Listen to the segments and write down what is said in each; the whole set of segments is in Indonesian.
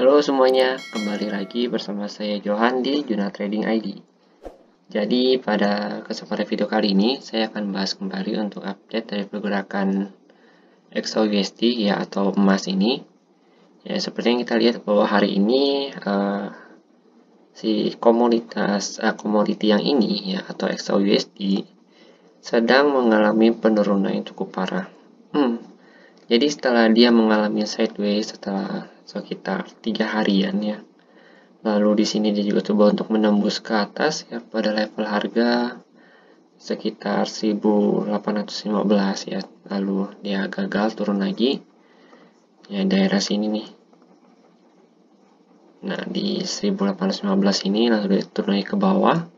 Halo semuanya, kembali lagi bersama saya Johan di Juna Trading ID. Jadi pada kesempatan video kali ini saya akan bahas kembali untuk update dari pergerakan XAUUSD ya atau emas ini. Ya seperti yang kita lihat bahwa hari ini si komoditi yang ini ya atau XAUUSD sedang mengalami penurunan yang cukup parah. Jadi setelah dia mengalami sideways setelah sekitar 3 harian ya. Lalu di sini dia juga coba untuk menembus ke atas ya pada level harga sekitar 1815 ya. Lalu dia gagal turun lagi. Ya daerah sini nih. Nah, di 1815 ini lalu dia turun lagi ke bawah.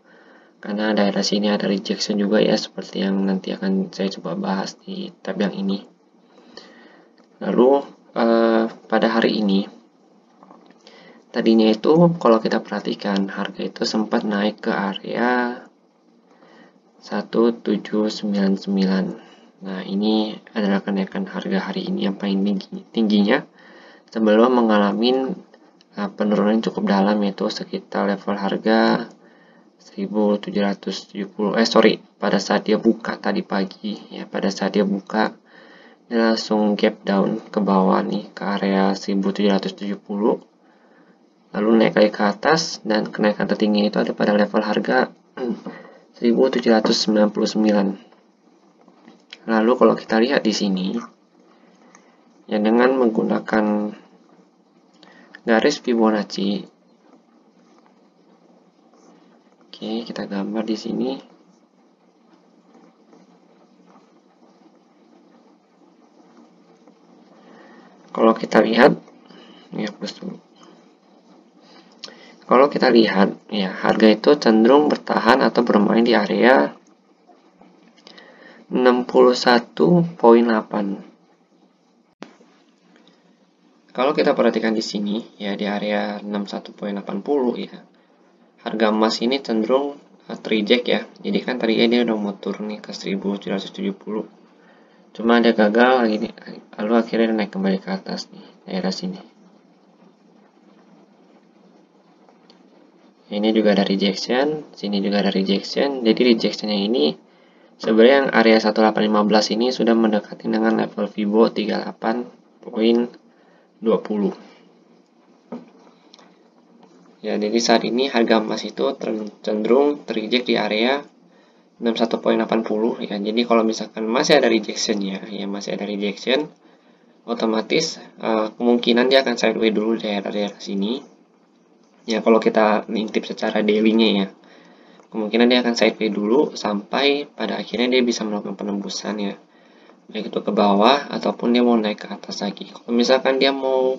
Karena daerah sini ada rejection juga ya seperti yang nanti akan saya coba bahas di tab yang ini. Lalu pada hari ini tadinya itu kalau kita perhatikan harga itu sempat naik ke area 1799. Nah, ini adalah kenaikan harga hari ini yang paling tingginya sebelum mengalami penurunan cukup dalam yaitu sekitar level harga 1770 pada saat dia buka tadi pagi ya, pada saat dia buka dia langsung gap down ke bawah nih ke area 1770, lalu naik lagi ke atas dan kenaikan tertinggi itu ada pada level harga 1799. Lalu kalau kita lihat di sini ya dengan menggunakan garis Fibonacci. Oke, kita gambar di sini. Kalau kita lihat, ya plus dulu. Kalau kita lihat, ya harga itu cenderung bertahan atau bermain di area 61.8. Kalau kita perhatikan di sini, ya di area 61.80 ya, harga emas ini cenderung terreject ya. Jadi kan tadinya dia udah mau turun nih ke 1770. Cuma dia gagal lagi nih, lalu akhirnya naik kembali ke atas nih, daerah sini. Ini juga ada rejection, sini juga ada rejection. Jadi rejectionnya ini sebenarnya yang area 1815 ini sudah mendekati dengan level Fibo 38.20. Ya, jadi saat ini harga emas itu cenderung terreject di area 61.80 ya. Jadi kalau misalkan masih ada rejection ya masih ada rejection, otomatis kemungkinan dia akan sideways dulu di daerah sini. Ya kalau kita ngintip secara daily-nya ya, kemungkinan dia akan sideways dulu sampai pada akhirnya dia bisa melakukan penembusan ya. Baik itu ke bawah ataupun dia mau naik ke atas lagi. Kalau misalkan dia mau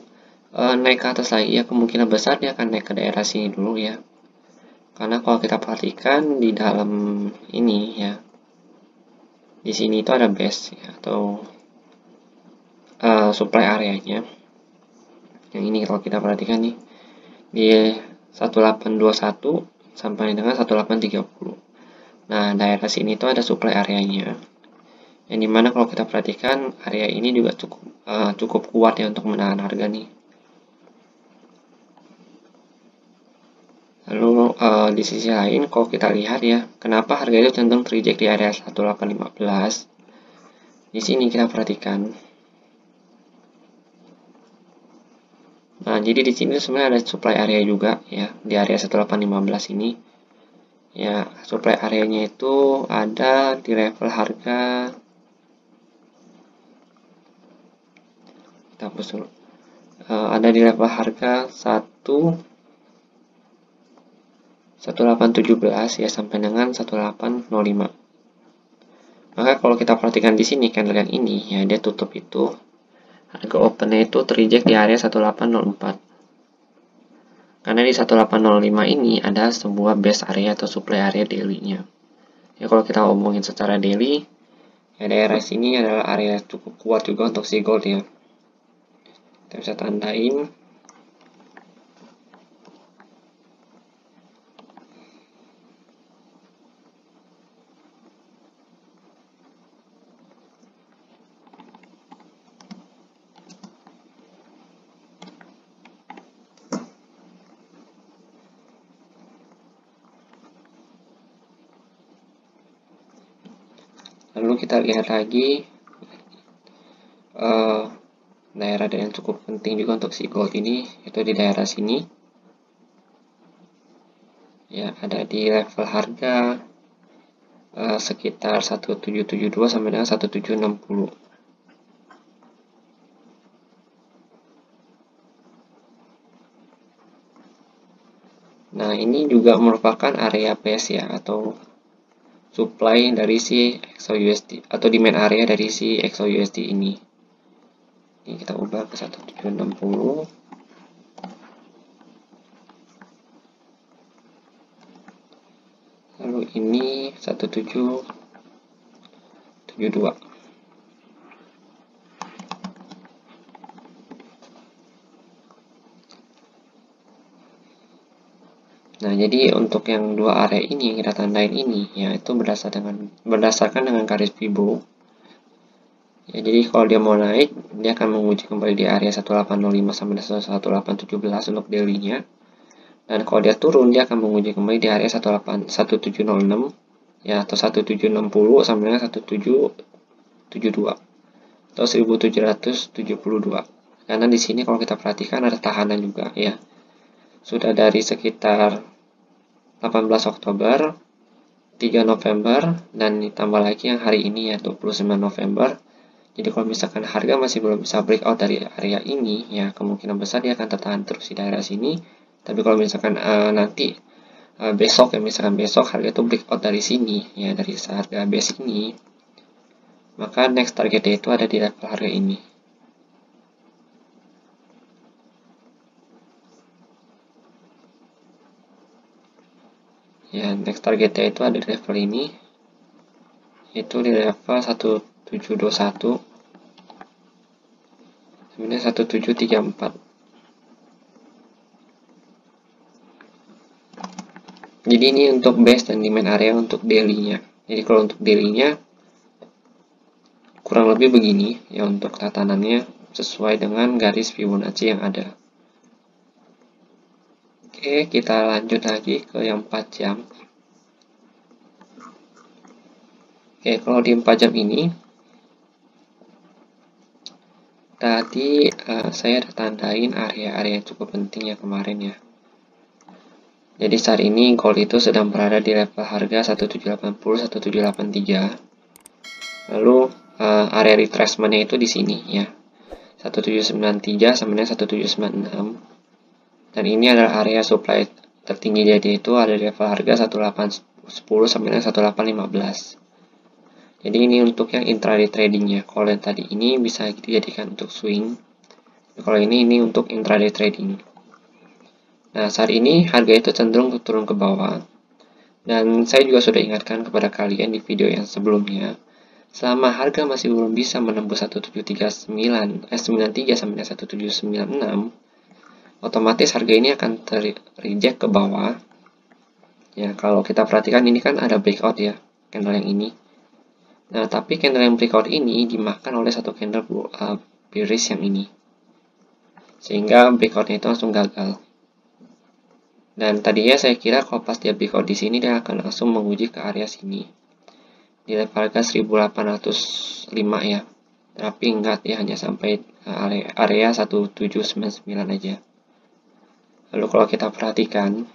naik ke atas lagi ya kemungkinan besar dia akan naik ke daerah sini dulu ya. Karena kalau kita perhatikan di dalam ini ya, di sini itu ada base ya, atau supply areanya. Yang ini kalau kita perhatikan nih di 1821 sampai dengan 1830. Nah, daerah sini itu ada supply areanya. Yang dimana kalau kita perhatikan area ini juga cukup kuat ya untuk menahan harga nih. Lalu di sisi lain kalau kita lihat ya, kenapa harga itu cenderung terreject di area 1815? Di sini kita perhatikan. Nah, jadi di sini sebenarnya ada supply area juga ya di area 1815 ini. Ya, supply areanya itu ada di level harga, kita hapus dulu. Ada di level harga 1817 ya sampai dengan 1805. Maka kalau kita perhatikan di sini candle yang ini ya dia tutup itu harga opennya itu terreject di area 1804. Karena di 1805 ini ada sebuah base area atau supply area daily-nya. Ya kalau kita ngomongin secara daily, ya daerah sini adalah area cukup kuat juga untuk si gold ya. Kita bisa tandain. Lalu kita lihat lagi daerah yang cukup penting juga untuk si gold ini, itu di daerah sini ya, ada di level harga sekitar 1772 sampai dengan 1760. Nah, ini juga merupakan area base ya, atau supply dari si XOUSD atau demand area dari si XOUSD ini. Ini kita ubah ke 1760. Lalu ini 1772. Nah, jadi untuk yang dua area ini yang kita tandain ini, ya itu berdasarkan dengan garis Fibo. Ya, jadi kalau dia mau naik, dia akan menguji kembali di area 1805 sampai 1817 untuk daily-nya. Dan kalau dia turun, dia akan menguji kembali di area 1706 ya, atau 1760 sampai dengan 1772 atau 1772. Karena di sini kalau kita perhatikan ada tahanan juga ya. Sudah dari sekitar 18 Oktober, 3 November, dan ditambah lagi yang hari ini ya 29 November. Jadi kalau misalkan harga masih belum bisa breakout dari area ini, ya kemungkinan besar dia akan tertahan terus di daerah sini. Tapi kalau misalkan nanti besok ya, misalkan besok harga itu breakout dari sini, ya dari harga base ini, maka next targetnya itu ada di level harga ini. Ya, next targetnya itu ada di level ini, itu di level 1721 sebenarnya 1734. Jadi ini untuk base dan demand area untuk daily-nya. Jadi kalau untuk daily-nya kurang lebih begini ya untuk tatanannya sesuai dengan garis Fibonacci yang ada. Oke, kita lanjut lagi ke yang 4 jam. Oke, kalau di 4 jam ini tadi saya ada tandain area-area yang cukup penting ya kemarin ya. Jadi saat ini gold itu sedang berada di level harga 1780, 1783. Lalu area retracement-nya itu di sini ya. 1793 sampai dengan 1796. Dan ini adalah area supply tertinggi, jadi itu ada di level harga 1810 sampai dengan 1815. Jadi ini untuk yang intraday tradingnya. Kalau yang tadi ini bisa dijadikan untuk swing. Kalau ini untuk intraday trading. Nah, saat ini harga itu cenderung turun ke bawah. Dan saya juga sudah ingatkan kepada kalian di video yang sebelumnya, selama harga masih belum bisa menembus 1793 sampai 1796, otomatis harga ini akan reject ke bawah. Ya, kalau kita perhatikan ini kan ada breakout ya, candle yang ini. Nah, tapi candle yang breakout ini dimakan oleh satu candle bearish yang ini. Sehingga breakoutnya itu langsung gagal. Dan tadinya saya kira kalau pas dia breakout di sini dia akan langsung menguji ke area sini. Di level harga 1805 ya. Tapi enggak, ya hanya sampai area 1799 aja. Lalu kalau kita perhatikan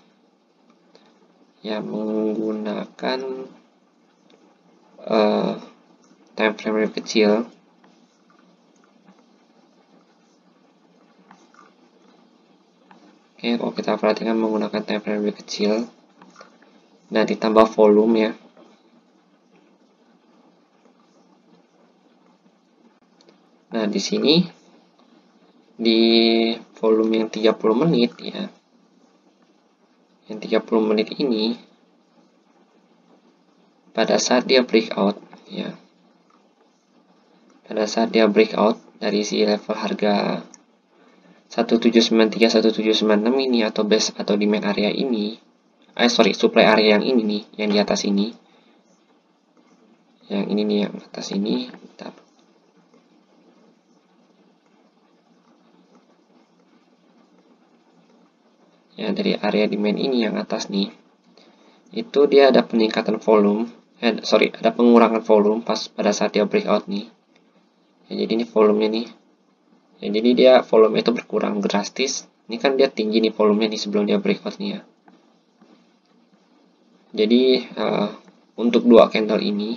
ya menggunakan time frame yang kecil, oke, kalau kita perhatikan menggunakan time frame yang kecil dan ditambah volume ya. Nah, di sini di volume yang 30 menit ya. Yang 30 menit ini pada saat dia breakout ya. Pada saat dia breakout dari si level harga 1793 1796 ini atau base atau demand area ini, supply area yang ini nih, yang di atas ini. Yang ini nih, yang atas ini. Bentar. Ya, dari area demand ini yang atas nih, itu dia ada peningkatan volume ada pengurangan volume pas pada saat dia breakout nih. Ya, jadi ini volumenya nih. Ya, jadi dia volume itu berkurang drastis. Ini kan dia tinggi nih volumenya nih sebelum dia breakout nih ya. Jadi untuk dua candle ini,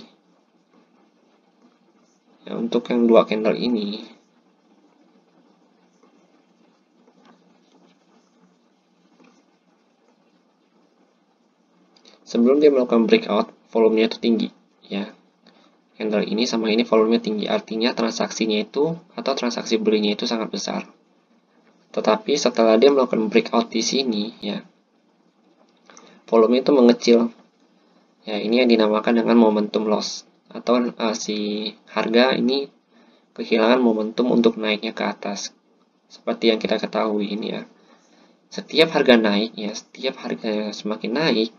ya, untuk yang dua candle ini, sebelum dia melakukan breakout, volumenya itu tinggi, ya. Candle ini sama ini volumenya tinggi, artinya transaksinya itu atau transaksi belinya itu sangat besar. Tetapi setelah dia melakukan breakout di sini, ya, volume itu mengecil. Ya, ini yang dinamakan dengan momentum loss, atau si harga ini kehilangan momentum untuk naiknya ke atas. Seperti yang kita ketahui ini ya. Setiap harga naik ya, setiap harga semakin naik,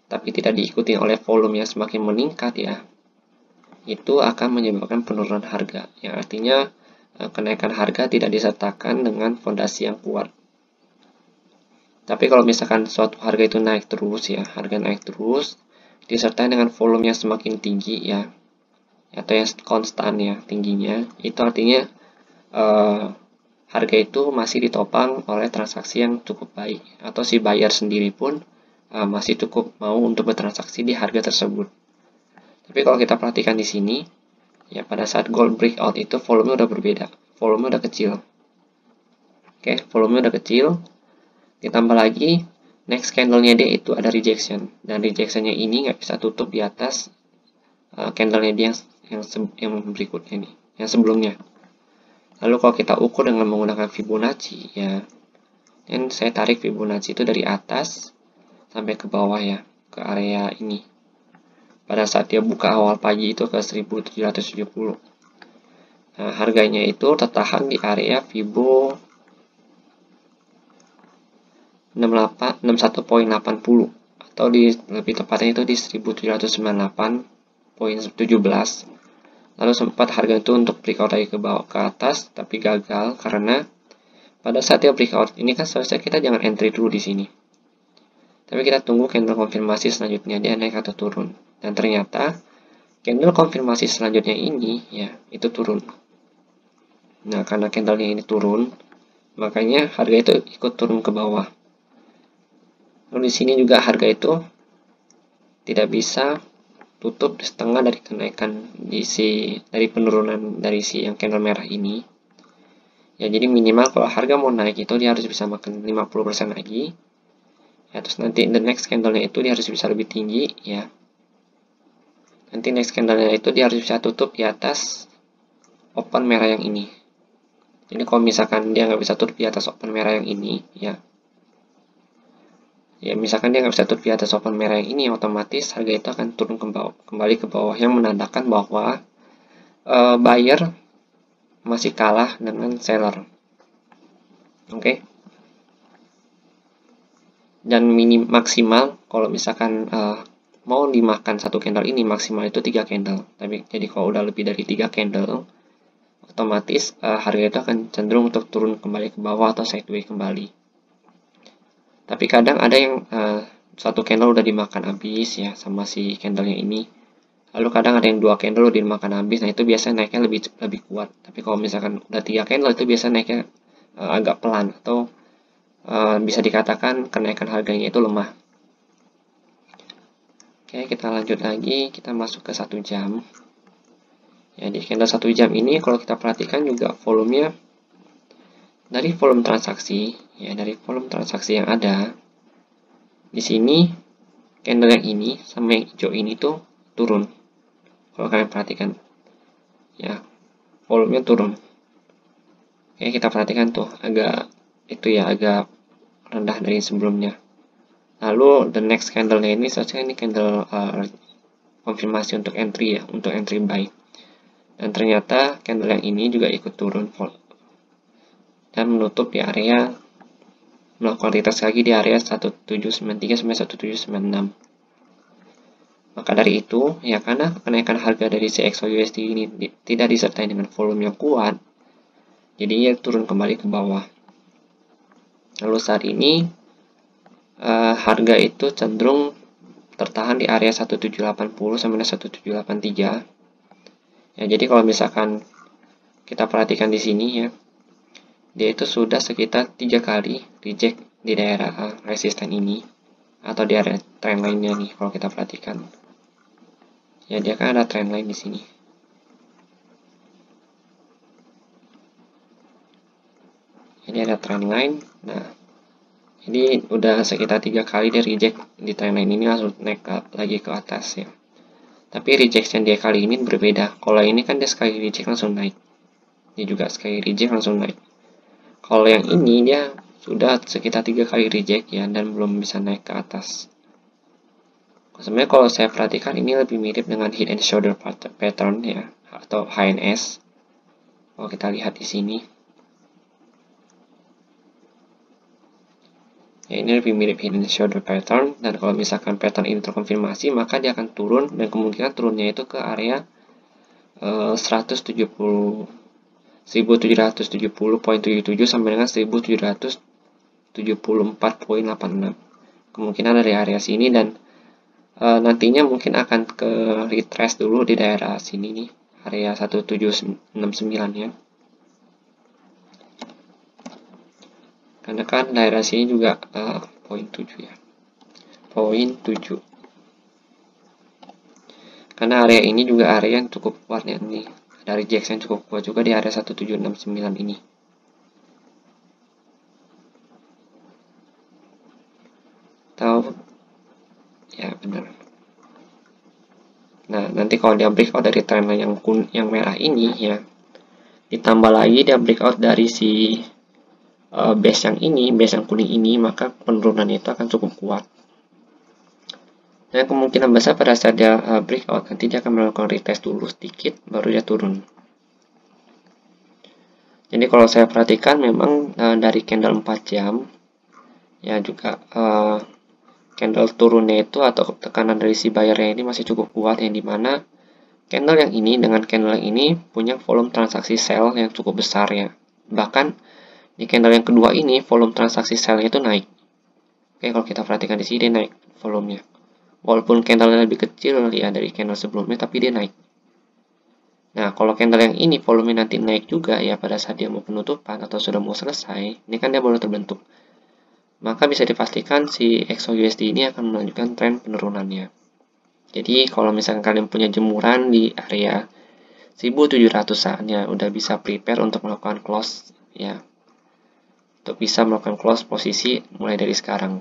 tapi tidak diikuti oleh volume yang semakin meningkat ya, itu akan menyebabkan penurunan harga, yang artinya kenaikan harga tidak disertakan dengan fondasi yang kuat. Tapi kalau misalkan suatu harga itu naik terus ya, harga naik terus, disertai dengan volume yang semakin tinggi ya, atau yang konstan ya tingginya, itu artinya harga itu masih ditopang oleh transaksi yang cukup baik, atau si buyer sendiri pun masih cukup mau untuk bertransaksi di harga tersebut. Tapi kalau kita perhatikan di sini, ya pada saat gold breakout itu volume udah berbeda, volume udah kecil. Oke, volume udah kecil. Ditambah lagi next candle-nya dia itu ada rejection, dan rejection-nya ini nggak bisa tutup di atas candle-nya dia yang berikutnya nih, yang sebelumnya. Lalu kalau kita ukur dengan menggunakan Fibonacci ya, dan saya tarik Fibonacci itu dari atas sampai ke bawah ya, ke area ini. Pada saat dia buka awal pagi itu ke 1770. Nah, harganya itu tertahan di area Fibo 61.80 atau lebih tepatnya itu di 1798.17. Lalu sempat harga itu untuk breakout lagi ke bawah ke atas, tapi gagal karena pada saat dia breakout ini kan seharusnya kita jangan entry dulu di sini. Tapi kita tunggu candle konfirmasi selanjutnya dia naik atau turun. Dan ternyata candle konfirmasi selanjutnya ini ya itu turun. Nah, karena candlenya ini turun, makanya harga itu ikut turun ke bawah. Lalu di sini juga harga itu tidak bisa tutup setengah dari kenaikan dari penurunan dari si yang candle merah ini. Ya, jadi minimal kalau harga mau naik itu dia harus bisa makan 50% lagi. Ya, terus nanti the next candle-nya itu dia harus bisa lebih tinggi ya. Nanti next candle-nya itu dia harus bisa tutup di atas open merah yang ini. Jadi kalau misalkan dia nggak bisa tutup di atas open merah yang ini ya, misalkan dia nggak bisa tutup di atas open merah yang ini, otomatis harga itu akan turun kembali ke bawah, yang menandakan bahwa buyer masih kalah dengan seller. Oke. Dan maksimal kalau misalkan mau dimakan satu candle ini, maksimal itu 3 candle. Tapi jadi kalau udah lebih dari 3 candle, otomatis harga itu akan cenderung untuk turun kembali ke bawah atau sideways kembali. Tapi kadang ada yang satu candle udah dimakan habis ya sama si candlenya ini. Lalu kadang ada yang 2 candle udah dimakan habis. Nah, itu biasanya naiknya lebih kuat. Tapi kalau misalkan udah 3 candle itu biasanya naiknya agak pelan, atau bisa dikatakan kenaikan harganya itu lemah. Oke, kita lanjut lagi, kita masuk ke 1 jam. Ya, di candle 1 jam ini kalau kita perhatikan juga volumenya, dari volume transaksi yang ada di sini, candle yang ini sama yang hijau ini tuh turun. Kalau kalian perhatikan ya, volumenya turun. Oke, kita perhatikan tuh agak rendah dari sebelumnya. Lalu the next candle-nya ini seharusnya ini candle konfirmasi untuk entry ya, untuk entry buy. Dan ternyata candle yang ini juga ikut turun dan menutup di area, melakukan retest lagi di area 1793 sampai 1796. Maka dari itu, ya karena kenaikan harga dari CXOUSD ini tidak disertai dengan volume yang kuat, jadinya turun kembali ke bawah. Lalu saat ini harga itu cenderung tertahan di area 1780 sampai 1783. Ya, jadi kalau misalkan kita perhatikan di sini ya, dia itu sudah sekitar 3 kali reject di daerah resisten ini atau di area trendline-nya nih kalau kita perhatikan. Ya, dia kan ada trendline di sini. Ini ada trendline. Nah, ini udah sekitar 3 kali dia reject di trendline ini langsung naik lagi ke atas ya. Tapi rejection dia kali ini berbeda. Kalau ini kan dia sekali reject langsung naik. Dia juga sekali reject langsung naik. Kalau yang ini dia sudah sekitar 3 kali reject ya dan belum bisa naik ke atas. Sebenarnya kalau saya perhatikan ini lebih mirip dengan head and shoulder pattern ya atau HNS. Kalau kita lihat di sini. Ya, ini lebih mirip head and shoulder pattern, dan kalau misalkan pattern ini terkonfirmasi maka dia akan turun, dan kemungkinan turunnya itu ke area 1770.77 sampai dengan 1774.86. Kemungkinan dari area sini, dan nantinya mungkin akan ke retrace dulu di daerah sini nih, area 1769 ya. Karena kan daerah sini juga poin 7 ya. Poin 7. Karena area ini juga area yang cukup kuat ya nih. Ada rejection cukup kuat juga di area 1769 ini. Tahu? Ya, benar. Nah, nanti kalau dia breakout dari trendline yang merah ini ya, ditambah lagi dia breakout dari si base yang ini, base yang kuning ini, maka penurunan itu akan cukup kuat. Dan kemungkinan besar pada saat dia breakout, nanti dia akan melakukan retest dulu sedikit, baru dia turun. Jadi kalau saya perhatikan memang dari candle 4 jam, ya juga candle turunnya itu atau tekanan dari si buyer-nya ini masih cukup kuat, yang dimana candle yang ini dengan candle yang ini punya volume transaksi sell yang cukup besar ya. Bahkan di candle yang kedua ini volume transaksi sell-nya itu naik. Oke, kalau kita perhatikan di sini dia naik volumenya. Walaupun candle-nya lebih kecil ya dari candle sebelumnya, tapi dia naik. Nah, kalau candle yang ini volume nanti naik juga ya pada saat dia mau penutupan atau sudah mau selesai, ini kan dia baru terbentuk. Maka bisa dipastikan si XAUUSD ini akan melanjutkan tren penurunannya. Jadi kalau misalkan kalian punya jemuran di area 1700-an ya, udah bisa prepare untuk melakukan close ya. Untuk bisa melakukan close posisi mulai dari sekarang.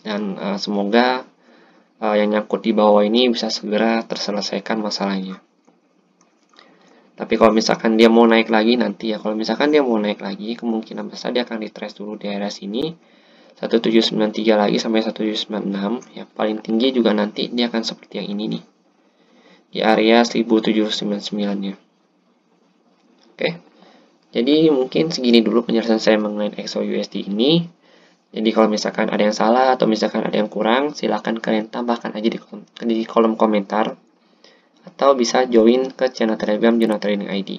Dan semoga yang nyangkut di bawah ini bisa segera terselesaikan masalahnya. Tapi kalau misalkan dia mau naik lagi nanti ya, kalau misalkan dia mau naik lagi, kemungkinan besar dia akan retrace dulu di area sini 1793 lagi sampai 1796 ya. Paling tinggi juga nanti dia akan seperti yang ini nih, di area 1799 nya. Oke, jadi mungkin segini dulu penjelasan saya mengenai XAUUSD ini. Jadi kalau misalkan ada yang salah atau misalkan ada yang kurang, silahkan kalian tambahkan aja di kolom komentar, atau bisa join ke channel Telegram Journal Trading ID.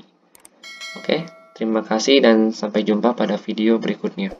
Oke, terima kasih dan sampai jumpa pada video berikutnya.